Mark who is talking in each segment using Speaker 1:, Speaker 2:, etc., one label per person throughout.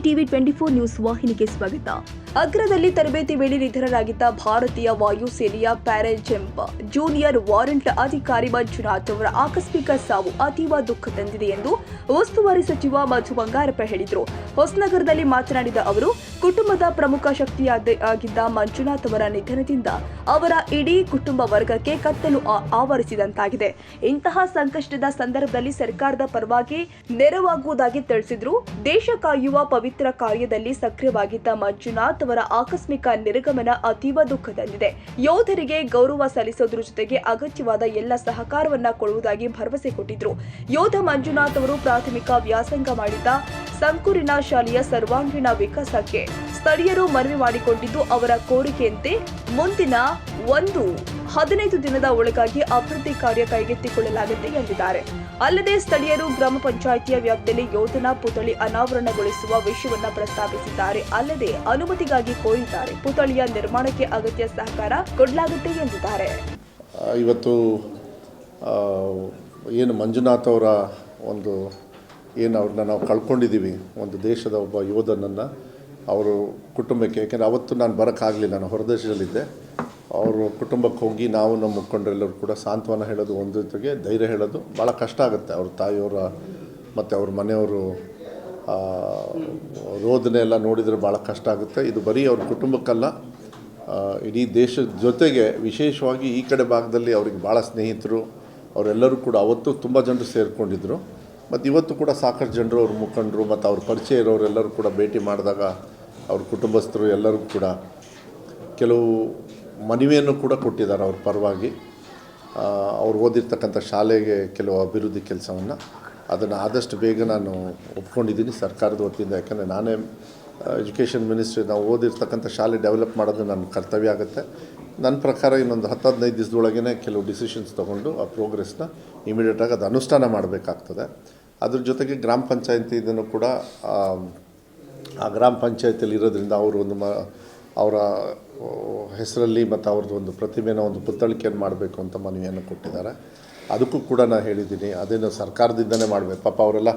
Speaker 1: TV 24 news ವಾಹಿನಿಗೆ ಸ್ವಾಗತ. ಅಗ್ರದಲ್ಲಿ ತರಬೇತಿ ವೇಳೆ ನಿಧನರಾಗಿದ್ದ ಭಾರತೀಯ ವಾಯುಸೇನೆಯ ಪ್ಯಾರಾಜಂಪ್ ಜೂನಿಯರ್ ವಾರೆಂಟ್ ಅಧಿಕಾರಿ ಮಂಜುನಾಥ್ ಅವರ ಆಕಸ್ಮಿಕ ಸಾವು ಅತೀವ ದುಃಖ ತಂದಿದೆ ಎಂದು ಉಸ್ತುವಾರಿ ಸಚಿವ ಮಧು ಬಂಗಾರಪ್ಪ ಹೇಳಿದರು. ಹೊಸನಗರದಲ್ಲಿ ಮಾತನಾಡಿದ ಅವರು, ಕುಟುಂಬದ ಪ್ರಮುಖ ಶಕ್ತಿಯಾಗಿದ್ದ ಮಂಜುನಾಥ್ ಅವರ ನಿಧನದಿಂದ ಅವರ ಇಡೀ ಕುಟುಂಬ ವರ್ಗಕ್ಕೆ ಕತ್ತಲು ಆವರಿಸಿದಂತಾಗಿದೆ. ಇಂತಹ ಸಂಕಷ್ಟದ ಸಂದರ್ಭದಲ್ಲಿ ಸರ್ಕಾರದ ಪರವಾಗಿ ನೆರವಾಗುವುದಾಗಿ ತಿಳಿಸಿದರು. ದೇಶ ಕಾಯುವ ಪವಿತ್ರ ಕಾರ್ಯದಲ್ಲಿ ಸಕ್ರಿಯವಾಗಿದ್ದ ಮಂಜುನಾಥ್ ಅವರ ಆಕಸ್ಮಿಕ ನಿರ್ಗಮನ ಅತೀವ ದುಃಖ ತಂದಿದೆ. ಯೋಧರಿಗೆ ಗೌರವ ಸಲ್ಲಿಸೋದ್ರ ಜೊತೆಗೆ ಅಗತ್ಯವಾದ ಎಲ್ಲ ಸಹಕಾರವನ್ನ ಕೊಡುವುದಾಗಿ ಭರವಸೆ ಕೊಟ್ಟಿದ್ರು. ಯೋಧ ಮಂಜುನಾಥ್ ಅವರು ಪ್ರಾಥಮಿಕ ವ್ಯಾಸಂಗ ಮಾಡಿದ್ದ ಸಂಕೂರಿನ ಶಾಲೆಯ ಸರ್ವಾಂಗೀಣ ವಿಕಾಸಕ್ಕೆ ಸ್ಥಳೀಯರು ಮನವಿ ಮಾಡಿಕೊಂಡಿದ್ದು, ಅವರ ಕೋರಿಕೆಯಂತೆ ಮುಂದಿನ 15 ದಿನದ ಒಳಗಾಗಿ ಅಭಿವೃದ್ಧಿ ಕಾರ್ಯ ಕೈಗೆತ್ತಿಕೊಳ್ಳಲಾಗಿದೆ ಎಂದಿದ್ದಾರೆ. ಅಲ್ಲದೆ ಸ್ಥಳೀಯರು ಗ್ರಾಮ ಪಂಚಾಯಿತಿಯ ವ್ಯಾಪ್ತಿಯಲ್ಲಿ ಯೋಧನ ಪುತ್ಥಳಿ ಅನಾವರಣಗೊಳಿಸುವ ವಿಷಯವನ್ನ ಪ್ರಸ್ತಾಪಿಸಿದ್ದಾರೆ. ಅಲ್ಲದೆ ಅನುಮತಿಗಾಗಿ ಕೋರಿದ್ದಾರೆ. ಪುತ್ಥಳಿಯ ನಿರ್ಮಾಣಕ್ಕೆ ಅಗತ್ಯ ಸಹಕಾರ ಕೊಡಲಾಗುತ್ತೆ ಎಂದಿದ್ದಾರೆ.
Speaker 2: ಇವತ್ತು ಏನು ಮಂಜುನಾಥ್ ಅವರ ಅವ್ರನ್ನ ನಾವು ಕಳ್ಕೊಂಡಿದ್ದೀವಿ, ಒಂದು ದೇಶದ ಒಬ್ಬ ಯೋಧನನ್ನು, ಅವರು ಕುಟುಂಬಕ್ಕೆ. ಯಾಕೆಂದರೆ ಅವತ್ತು ನಾನು ಬರೋಕ್ಕಾಗಲಿಲ್ಲ, ನಾನು ಹೊರದೇಶದಲ್ಲಿದ್ದೆ. ಅವರು ಕುಟುಂಬಕ್ಕೆ ಹೋಗಿ ನಾವು ನಮ್ಮ ಮುಖಂಡರೆಲ್ಲರೂ ಕೂಡ ಸಾಂತ್ವನ ಹೇಳೋದು, ಒಂದು ಜೊತೆಗೆ ಧೈರ್ಯ ಹೇಳೋದು ಭಾಳ ಕಷ್ಟ ಆಗುತ್ತೆ. ಅವ್ರ ತಾಯಿಯವರ ಮತ್ತು ಅವ್ರ ಮನೆಯವರು ರೋದನೆ ಎಲ್ಲ ನೋಡಿದರೆ ಭಾಳ ಕಷ್ಟ ಆಗುತ್ತೆ. ಇದು ಬರೀ ಅವ್ರ ಕುಟುಂಬಕ್ಕಲ್ಲ, ಇಡೀ ದೇಶದ ಜೊತೆಗೆ ವಿಶೇಷವಾಗಿ ಈ ಕಡೆ ಭಾಗದಲ್ಲಿ ಅವ್ರಿಗೆ ಭಾಳ ಸ್ನೇಹಿತರು ಅವರೆಲ್ಲರೂ ಕೂಡ ಅವತ್ತು ತುಂಬ ಜನರು ಸೇರಿಕೊಂಡಿದ್ದರು. ಮತ್ತು ಇವತ್ತು ಕೂಡ ಸಾಕಷ್ಟು ಜನರು ಅವ್ರ ಮುಖಂಡರು ಮತ್ತು ಅವ್ರ ಪರಿಚಯ ಇರೋರೆಲ್ಲರೂ ಕೂಡ ಭೇಟಿ ಮಾಡಿದಾಗ ಅವ್ರ ಕುಟುಂಬಸ್ಥರು ಎಲ್ಲರೂ ಕೂಡ ಕೆಲವು ಮನವಿಯನ್ನು ಕೂಡ ಕೊಟ್ಟಿದ್ದಾರೆ ಅವ್ರ ಪರವಾಗಿ. ಅವ್ರು ಓದಿರ್ತಕ್ಕಂಥ ಶಾಲೆಗೆ ಕೆಲವು ಅಭಿವೃದ್ಧಿ ಕೆಲಸವನ್ನು ಅದನ್ನು ಆದಷ್ಟು ಬೇಗ ನಾನು ಒಪ್ಕೊಂಡಿದ್ದೀನಿ ಸರ್ಕಾರದ ವತಿಯಿಂದ. ಯಾಕಂದರೆ ನಾನೇ ಎಜುಕೇಷನ್ ಮಿನಿಸ್ಟ್ರಿ, ನಾವು ಓದಿರ್ತಕ್ಕಂಥ ಶಾಲೆ ಡೆವಲಪ್ ಮಾಡೋದು ನನ್ನ ಕರ್ತವ್ಯ ಆಗುತ್ತೆ. ನನ್ನ ಪ್ರಕಾರ ಇನ್ನೊಂದು 10-15 ದಿವಸದೊಳಗೇ ಕೆಲವು ಡಿಸಿಷನ್ಸ್ ತೊಗೊಂಡು ಆ ಪ್ರೋಗ್ರೆಸ್ನ ಇಮಿಡಿಯೇಟಾಗಿ ಅದು ಅನುಷ್ಠಾನ ಮಾಡಬೇಕಾಗ್ತದೆ. ಅದ್ರ ಜೊತೆಗೆ ಗ್ರಾಮ ಪಂಚಾಯತಿ ಇದನ್ನು ಕೂಡ ಆ ಗ್ರಾಮ ಪಂಚಾಯತಿಯಲ್ಲಿ ಇರೋದ್ರಿಂದ ಅವರು ಅವರ ಹೆಸರಲ್ಲಿ ಮತ್ತು ಅವ್ರದ್ದು ಒಂದು ಪ್ರತಿಮೆನ ಒಂದು ಪುತ್ಥಳಿಕೆಯನ್ನು ಮಾಡಬೇಕು ಅಂತ ಮನವಿಯನ್ನು ಕೊಟ್ಟಿದ್ದಾರೆ. ಅದಕ್ಕೂ ಕೂಡ ನಾನು ಹೇಳಿದ್ದೀನಿ, ಅದೇನು ಸರ್ಕಾರದಿಂದನೇ ಮಾಡಬೇಕು. ಪಾಪ ಅವರೆಲ್ಲ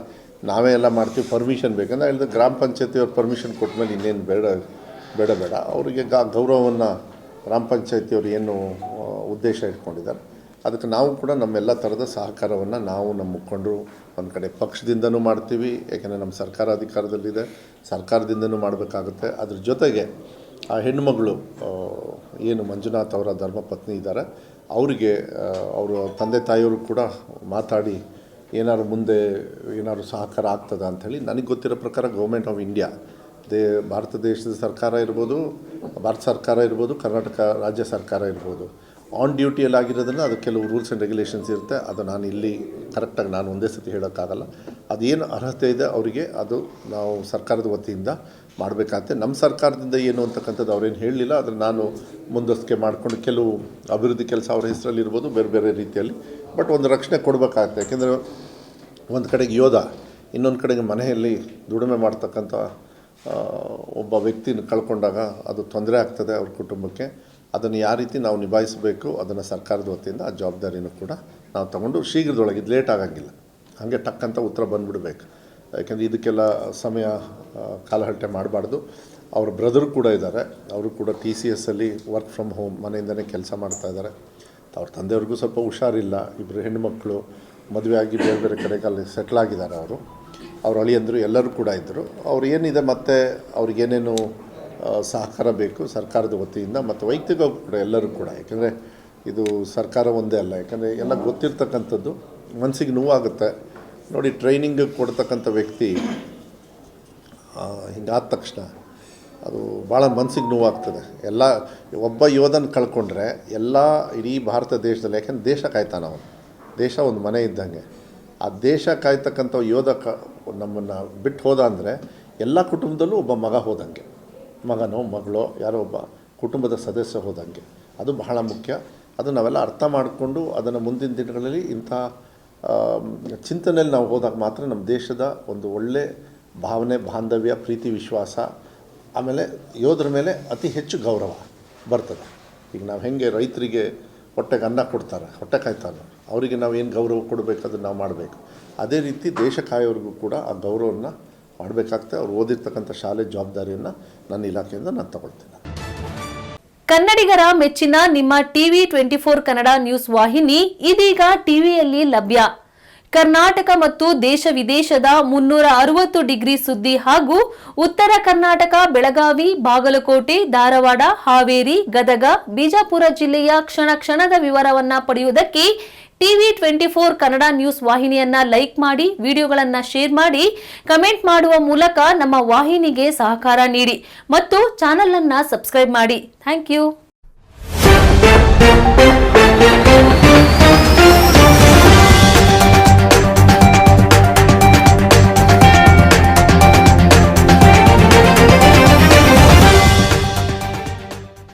Speaker 2: ನಾವೇ ಎಲ್ಲ ಮಾಡ್ತೀವಿ, ಪರ್ಮಿಷನ್ ಬೇಕಂದ್ರೆ ಹೇಳಿದ್ರೆ ಗ್ರಾಮ ಪಂಚಾಯತಿಯವ್ರು ಪರ್ಮಿಷನ್ ಕೊಟ್ಟ ಮೇಲೆ ಇನ್ನೇನು ಬೇಡ ಅವರಿಗೆ ಗೌರವವನ್ನು ಗ್ರಾಮ ಪಂಚಾಯತಿಯವರು ಏನು ಉದ್ದೇಶ ಇಟ್ಕೊಂಡಿದ್ದಾರೆ ಅದಕ್ಕೆ ನಾವು ಕೂಡ ನಮ್ಮೆಲ್ಲ ಥರದ ಸಹಕಾರವನ್ನು ನಾವು ನಮ್ಮ ಮುಖಂಡರು ಒಂದು ಕಡೆ ಪಕ್ಷದಿಂದನೂ ಮಾಡ್ತೀವಿ. ಯಾಕೆಂದರೆ ನಮ್ಮ ಸರ್ಕಾರ ಅಧಿಕಾರದಲ್ಲಿದೆ, ಸರ್ಕಾರದಿಂದನೂ ಮಾಡಬೇಕಾಗುತ್ತೆ. ಅದ್ರ ಜೊತೆಗೆ ಆ ಹೆಣ್ಣುಮಗಳು ಏನು ಮಂಜುನಾಥ್ ಅವರ ಧರ್ಮಪತ್ನಿ ಇದ್ದಾರೆ, ಅವರಿಗೆ ಅವರ ತಂದೆ ತಾಯಿಯವರು ಕೂಡ ಮಾತಾಡಿ ಮುಂದೆ ಏನಾದ್ರು ಸಹಕಾರ ಆಗ್ತದೆ ಅಂಥೇಳಿ. ನನಗೆ ಗೊತ್ತಿರೋ ಪ್ರಕಾರ ಗೌರ್ಮೆಂಟ್ ಆಫ್ ಇಂಡಿಯಾ, ಭಾರತ ದೇಶದ ಸರ್ಕಾರ ಇರ್ಬೋದು, ಭಾರತ ಸರ್ಕಾರ ಇರ್ಬೋದು, ಕರ್ನಾಟಕ ರಾಜ್ಯ ಸರ್ಕಾರ ಇರ್ಬೋದು, ಆನ್ ಡ್ಯೂಟಿಯಲ್ಲಿ ಆಗಿರೋದನ್ನು ಅದು ಕೆಲವು ರೂಲ್ಸ್ ಆ್ಯಂಡ್ ರೆಗ್ಯುಲೇಷನ್ಸ್ ಇರುತ್ತೆ. ಅದು ನಾನು ಇಲ್ಲಿ ಕರೆಕ್ಟಾಗಿ ನಾನು ಒಂದೇ ಸತಿ ಹೇಳೋಕ್ಕಾಗಲ್ಲ. ಅದೇನು ಅರ್ಹತೆ ಇದೆ ಅವರಿಗೆ ಅದು ನಾವು ಸರ್ಕಾರದ ವತಿಯಿಂದ ಮಾಡಬೇಕಾಗುತ್ತೆ. ನಮ್ಮ ಸರ್ಕಾರದಿಂದ ಏನು ಅಂತಕ್ಕಂಥದ್ದು ಅವ್ರೇನು ಹೇಳಲಿಲ್ಲ. ಅದನ್ನು ನಾನು ಮುಂದಸ್ತಿಕೆ ಮಾಡಿಕೊಂಡು ಕೆಲವು ಅಭಿವೃದ್ಧಿ ಕೆಲಸ ಅವ್ರ ಹೆಸರಲ್ಲಿ ಇರ್ಬೋದು, ಬೇರೆ ಬೇರೆ ರೀತಿಯಲ್ಲಿ ಬಟ್ ಒಂದು ರಕ್ಷಣೆ ಕೊಡಬೇಕಾಗುತ್ತೆ. ಯಾಕೆಂದರೆ ಒಂದು ಕಡೆಗೆ ಯೋಧ, ಇನ್ನೊಂದು ಕಡೆಗೆ ಮನೆಯಲ್ಲಿ ದುಡಿಮೆ ಮಾಡ್ತಕ್ಕಂಥ ಒಬ್ಬ ವ್ಯಕ್ತಿನ ಕಳ್ಕೊಂಡಾಗ ಅದು ತೊಂದರೆ ಆಗ್ತದೆ ಅವ್ರ ಕುಟುಂಬಕ್ಕೆ. ಅದನ್ನು ಯಾವ ರೀತಿ ನಾವು ನಿಭಾಯಿಸಬೇಕು ಅದನ್ನು ಸರ್ಕಾರದ ವತಿಯಿಂದ ಆ ಜವಾಬ್ದಾರಿನೂ ಕೂಡ ನಾವು ತಗೊಂಡು ಶೀಘ್ರದೊಳಗೆ, ಇದು ಲೇಟ್ ಆಗೋಂಗಿಲ್ಲ, ಹಾಗೆ ಟಕ್ಕಂತ ಉತ್ತರ ಬಂದುಬಿಡಬೇಕು. ಯಾಕೆಂದರೆ ಇದಕ್ಕೆಲ್ಲ ಸಮಯ ಕಾಲಹರಟೆ ಮಾಡಬಾರ್ದು. ಅವ್ರ ಬ್ರದರು ಕೂಡ ಇದ್ದಾರೆ, ಅವರು ಕೂಡ TCSಲ್ಲಿ ವರ್ಕ್ ಫ್ರಮ್ ಹೋಮ್ ಮನೆಯಿಂದನೇ ಕೆಲಸ ಮಾಡ್ತಾಯಿದ್ದಾರೆ. ಅವ್ರ ತಂದೆಯವ್ರಿಗೂ ಸ್ವಲ್ಪ ಹುಷಾರಿಲ್ಲ, ಇಬ್ಬರು ಹೆಣ್ಣುಮಕ್ಕಳು ಮದುವೆ ಆಗಿ ಬೇರೆ ಬೇರೆ ಕಡೆಗೆ ಸೆಟ್ಲ್ ಆಗಿದ್ದಾರೆ. ಅವ್ರ ಅಳಿಯಂದರು ಎಲ್ಲರೂ ಕೂಡ ಇದ್ದರು. ಅವ್ರು ಏನಿದೆ ಮತ್ತು ಅವ್ರಿಗೇನೇನು ಸಹಕಾರ ಬೇಕು ಸರ್ಕಾರದ ವತಿಯಿಂದ ಮತ್ತು ವೈಯಕ್ತಿಕವಾಗಿ ಕೂಡ ಎಲ್ಲರೂ ಕೂಡ. ಯಾಕೆಂದರೆ ಇದು ಸರ್ಕಾರ ಒಂದೇ ಅಲ್ಲ, ಯಾಕೆಂದರೆ ಎಲ್ಲ ಗೊತ್ತಿರ್ತಕ್ಕಂಥದ್ದು, ಮನಸ್ಸಿಗೆ ನೋವಾಗುತ್ತೆ ನೋಡಿ. ಟ್ರೈನಿಂಗ್ ಕೊಡ್ತಕ್ಕಂಥ ವ್ಯಕ್ತಿ ಹಿಂಗಾದ ತಕ್ಷಣ ಅದು ಭಾಳ ಮನಸ್ಸಿಗೆ ನೋವಾಗ್ತದೆ. ಎಲ್ಲ ಒಬ್ಬ ಯೋಧನ ಕಳ್ಕೊಂಡ್ರೆ ಎಲ್ಲ ಇಡೀ ಭಾರತ ದೇಶದಲ್ಲಿ, ಯಾಕೆಂದ್ರೆ ದೇಶ ಕಾಯ್ತಾನ ಅವನು, ದೇಶ ಒಂದು ಮನೆ ಇದ್ದಂಗೆ. ಆ ದೇಶ ಕಾಯ್ತಕ್ಕಂಥ ಯೋಧ ನಮ್ಮನ್ನು ಬಿಟ್ಟು ಹೋದ ಅಂದರೆ ಎಲ್ಲ ಕುಟುಂಬದಲ್ಲೂ ಒಬ್ಬ ಮಗ ಹೋದಂಗೆ, ಮಗನೋ ಮಗಳೋ ಯಾರೋ ಒಬ್ಬ ಕುಟುಂಬದ ಸದಸ್ಯ ಹೋದಂಗೆ. ಅದು ಬಹಳ ಮುಖ್ಯ. ಅದು ನಾವೆಲ್ಲ ಅರ್ಥ ಮಾಡಿಕೊಂಡು ಅದನ್ನು ಮುಂದಿನ ದಿನಗಳಲ್ಲಿ ಇಂಥ ಚಿಂತನೆಯಲ್ಲಿ ನಾವು ಹೋದಾಗ ಮಾತ್ರ ನಮ್ಮ ದೇಶದ ಒಂದು ಒಳ್ಳೆ ಭಾವನೆ, ಬಾಂಧವ್ಯ, ಪ್ರೀತಿ, ವಿಶ್ವಾಸ, ಆಮೇಲೆ ಯೋಧರ ಮೇಲೆ ಅತಿ ಹೆಚ್ಚು ಗೌರವ ಬರ್ತದೆ. ಈಗ ನಾವು ಹೆಂಗೆ ರೈತರಿಗೆ ಹೊಟ್ಟೆಗೆ ಅನ್ನ ಕೊಡ್ತಾರೆ, ಹೊಟ್ಟೆ ಕಾಯ್ತಾರೆ, ಅವರಿಗೆ ನಾವು ಏನು ಗೌರವ ಕೊಡಬೇಕು ಅದನ್ನು ನಾವು ಮಾಡಬೇಕು. ಅದೇ ರೀತಿ ದೇಶ ಕಾಯೋರಿಗೂ ಕೂಡ ಆ ಗೌರವವನ್ನು ಮಾಡಬೇಕಾಗ್ತದೆ. ಅವ್ರು ಓದಿರ್ತಕ್ಕಂಥ ಶಾಲೆ ಜವಾಬ್ದಾರಿಯನ್ನು ನನ್ನ ಇಲಾಖೆಯಿಂದ ನಾನು ತಗೊಳ್ತೇನೆ.
Speaker 3: ಕನ್ನಡಿಗರ ಮೆಚ್ಚಿನ ನಿಮ್ಮ ಟಿವಿ 24 ಕನ್ನಡ ನ್ಯೂಸ್ ವಾಹಿನಿ ಇದೀಗ ಟಿವಿಯಲ್ಲಿ ಲಭ್ಯ. ಕರ್ನಾಟಕ ಮತ್ತು ದೇಶ ವಿದೇಶದ 360 ಡಿಗ್ರಿ ಸುದ್ದಿ ಹಾಗೂ ಉತ್ತರ ಕರ್ನಾಟಕ, ಬೆಳಗಾವಿ, ಬಾಗಲಕೋಟೆ, ಧಾರವಾಡ, ಹಾವೇರಿ, ಗದಗ, ಬಿಜಾಪುರ ಜಿಲ್ಲೆಯ ಕ್ಷಣ ಕ್ಷಣದ ವಿವರವನ್ನ ಪಡೆಯುವುದಕ್ಕೆ ಟಿವಿ 24 ಕನ್ನಡ ನ್ಯೂಸ್ ವಾಹಿನಿಯನ್ನ ಲೈಕ್ ಮಾಡಿ, ವಿಡಿಯೋಗಳನ್ನ ಶೇರ್ ಮಾಡಿ, ಕಮೆಂಟ್ ಮಾಡುವ ಮೂಲಕ ನಮ್ಮ ವಾಹಿನಿಗೆ ಸಹಕಾರ ನೀಡಿ ಮತ್ತು ಚಾನೆಲ್ ಅನ್ನ ಸಬ್ಸ್ಕ್ರೈಬ್ ಮಾಡಿ. Thank you.